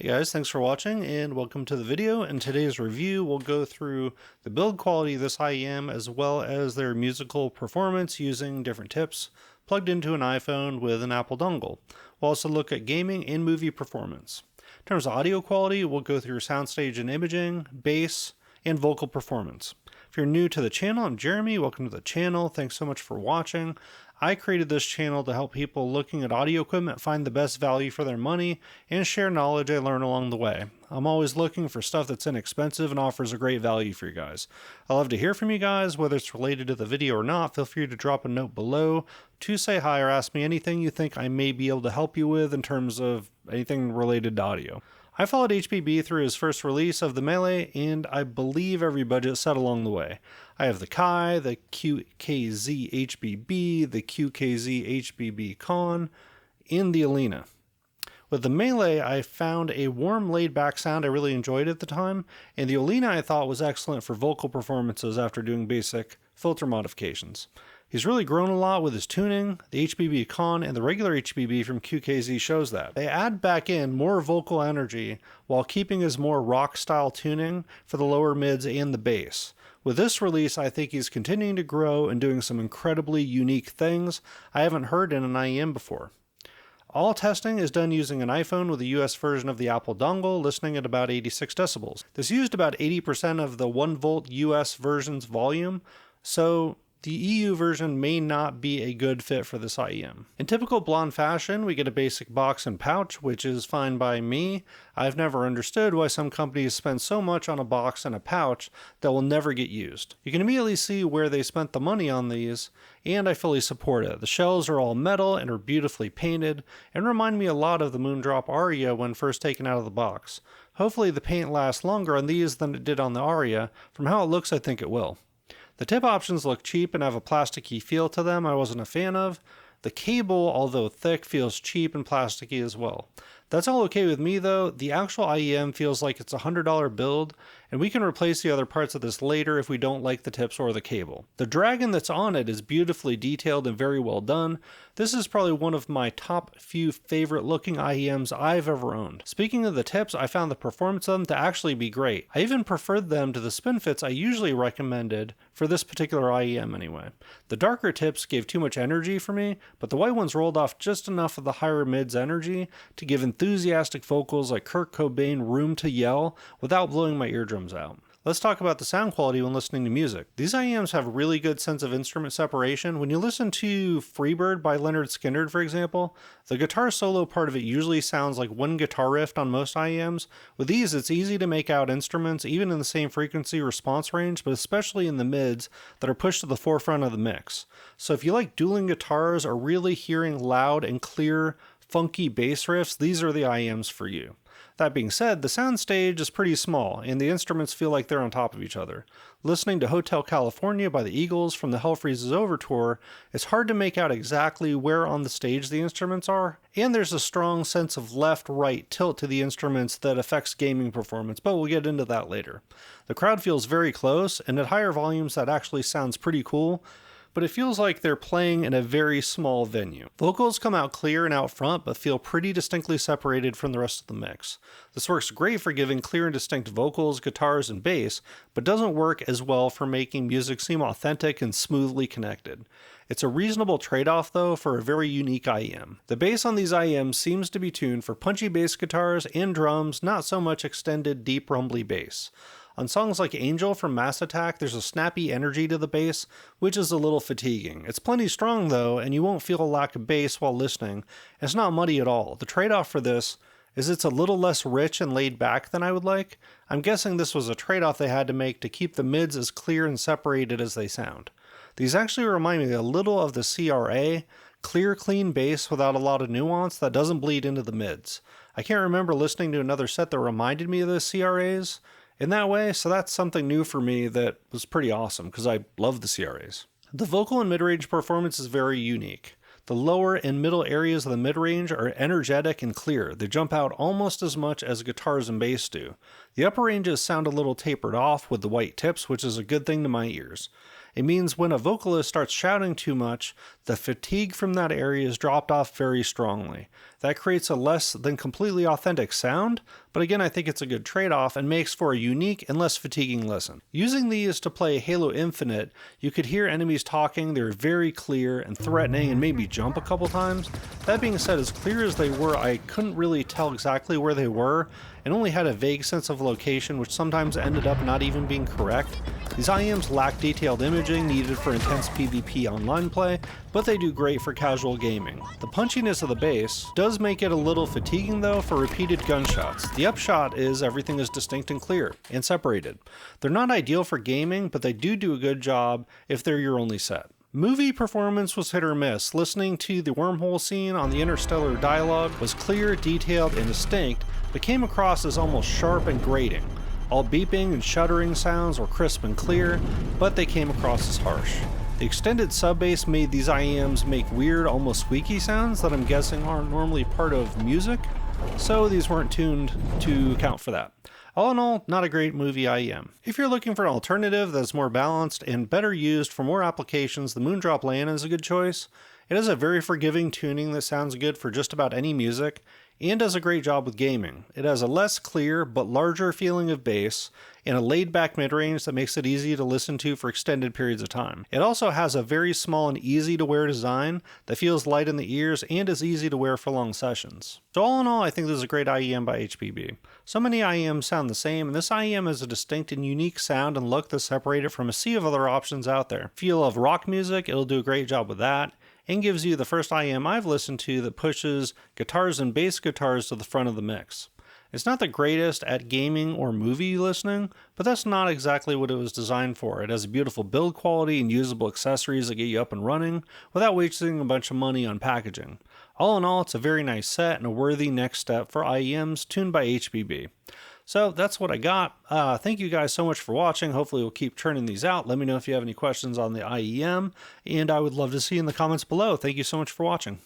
Hey guys, thanks for watching and welcome to the video. In today's review, we'll go through the build quality of this IEM as well as their musical performance using different tips plugged into an iPhone with an Apple dongle. We'll also look at gaming and movie performance. In terms of audio quality, we'll go through soundstage and imaging, bass, and vocal performance. If you're new to the channel, I'm Jeremy. Welcome to the channel. Thanks so much for watching. I created this channel to help people looking at audio equipment find the best value for their money and share knowledge I learn along the way. I'm always looking for stuff that's inexpensive and offers a great value for you guys. I love to hear from you guys, whether it's related to the video or not. Feel free to drop a note below to say hi or ask me anything you think I may be able to help you with in terms of anything related to audio. I followed HBB through his first release of the Melee, and I believe every budget set along the way. I have the Kai, the QKZ HBB, the QKZ HBB Con, and the Alina. With the Melee, I found a warm, laid-back sound I really enjoyed at the time, and the Alina I thought was excellent for vocal performances after doing basic filter modifications. He's really grown a lot with his tuning. The HBB Con and the regular HBB from QKZ shows that. They add back in more vocal energy while keeping his more rock-style tuning for the lower mids and the bass. With this release, I think he's continuing to grow and doing some incredibly unique things I haven't heard in an IEM before. All testing is done using an iPhone with a US version of the Apple dongle, listening at about 86 decibels. This used about 80% of the 1 volt US version's volume, so the EU version may not be a good fit for this IEM. In typical BLON fashion, we get a basic box and pouch, which is fine by me. I've never understood why some companies spend so much on a box and a pouch that will never get used. You can immediately see where they spent the money on these, and I fully support it. The shells are all metal and are beautifully painted, and remind me a lot of the Moondrop Aria when first taken out of the box. Hopefully the paint lasts longer on these than it did on the Aria. From how it looks, I think it will. The tip options look cheap and have a plasticky feel to them I wasn't a fan of. The cable, although thick, feels cheap and plasticky as well. That's all okay with me though. The actual IEM feels like it's a $100 build, and we can replace the other parts of this later if we don't like the tips or the cable. The dragon that's on it is beautifully detailed and very well done. This is probably one of my top few favorite looking IEMs I've ever owned. Speaking of the tips, I found the performance of them to actually be great. I even preferred them to the spin fits I usually recommended for this particular IEM anyway. The darker tips gave too much energy for me, but the white ones rolled off just enough of the higher mids energy to give enthusiastic vocals like Kurt Cobain room to yell without blowing my eardrums out. Let's talk about the sound quality when listening to music. These IEMs have a really good sense of instrument separation. When you listen to Freebird by Leonard Skinner, for example, the guitar solo part of it usually sounds like one guitar riff on most IEMs. With these, it's easy to make out instruments even in the same frequency response range, but especially in the mids that are pushed to the forefront of the mix. So if you like dueling guitars or really hearing loud and clear, funky bass riffs, these are the IEMs for you. That being said, the soundstage is pretty small, and the instruments feel like they're on top of each other. Listening to Hotel California by the Eagles from the Hell Freezes Over tour, it's hard to make out exactly where on the stage the instruments are, and there's a strong sense of left-right tilt to the instruments that affects gaming performance, but we'll get into that later. The crowd feels very close, and at higher volumes that actually sounds pretty cool, but it feels like they're playing in a very small venue. Vocals come out clear and out front, but feel pretty distinctly separated from the rest of the mix. This works great for giving clear and distinct vocals, guitars, and bass, but doesn't work as well for making music seem authentic and smoothly connected. It's a reasonable trade-off though for a very unique IEM. The bass on these IEMs seems to be tuned for punchy bass guitars and drums, not so much extended deep rumbly bass. On songs like Angel from Mass Attack, there's a snappy energy to the bass, which is a little fatiguing. It's plenty strong though, and you won't feel a lack of bass while listening. It's not muddy at all. The trade-off for this is it's a little less rich and laid back than I would like. I'm guessing this was a trade-off they had to make to keep the mids as clear and separated as they sound. These actually remind me a little of the CRA, clear, clean bass without a lot of nuance that doesn't bleed into the mids. I can't remember listening to another set that reminded me of the CRAs in that way, so that's something new for me that was pretty awesome because I love the CRAs. The vocal and mid-range performance is very unique. The lower and middle areas of the mid-range are energetic and clear. They jump out almost as much as guitars and bass do. The upper ranges sound a little tapered off with the white tips, which is a good thing to my ears. It means when a vocalist starts shouting too much, the fatigue from that area is dropped off very strongly. That creates a less than completely authentic sound, but again I think it's a good trade-off and makes for a unique and less fatiguing listen. Using these to play Halo Infinite, you could hear enemies talking, they're very clear and threatening and made me jump a couple times. That being said, as clear as they were, I couldn't really tell exactly where they were and only had a vague sense of location, which sometimes ended up not even being correct. These IEMs lack detailed imaging needed for intense PvP online play, but they do great for casual gaming. The punchiness of the bass does make it a little fatiguing though for repeated gunshots. The upshot is everything is distinct and clear, and separated. They're not ideal for gaming, but they do a good job if they're your only set. Movie performance was hit or miss. Listening to the wormhole scene on the interstellar dialogue was clear, detailed, and distinct, but came across as almost sharp and grating. All beeping and shuddering sounds were crisp and clear, but they came across as harsh. The extended sub-bass made these IEMs make weird, almost squeaky sounds that I'm guessing aren't normally part of music, so these weren't tuned to account for that. All in all, not a great movie IEM. If you're looking for an alternative that's more balanced and better used for more applications, the Moondrop LAN is a good choice. It has a very forgiving tuning that sounds good for just about any music, and does a great job with gaming. It has a less clear but larger feeling of bass, and a laid-back mid-range that makes it easy to listen to for extended periods of time. It also has a very small and easy-to-wear design that feels light in the ears and is easy to wear for long sessions. So all in all, I think this is a great IEM by HBB. So many IEMs sound the same, and this IEM has a distinct and unique sound and look that separate it from a sea of other options out there. If you love rock music, it'll do a great job with that, and gives you the first IEM I've listened to that pushes guitars and bass guitars to the front of the mix. It's not the greatest at gaming or movie listening, but that's not exactly what it was designed for. It has a beautiful build quality and usable accessories that get you up and running without wasting a bunch of money on packaging. All in all, it's a very nice set and a worthy next step for IEMs tuned by HBB. So that's what I got. Thank you guys so much for watching. Hopefully we'll keep churning these out. Let me know if you have any questions on the IEM, and I would love to see you in the comments below. Thank you so much for watching.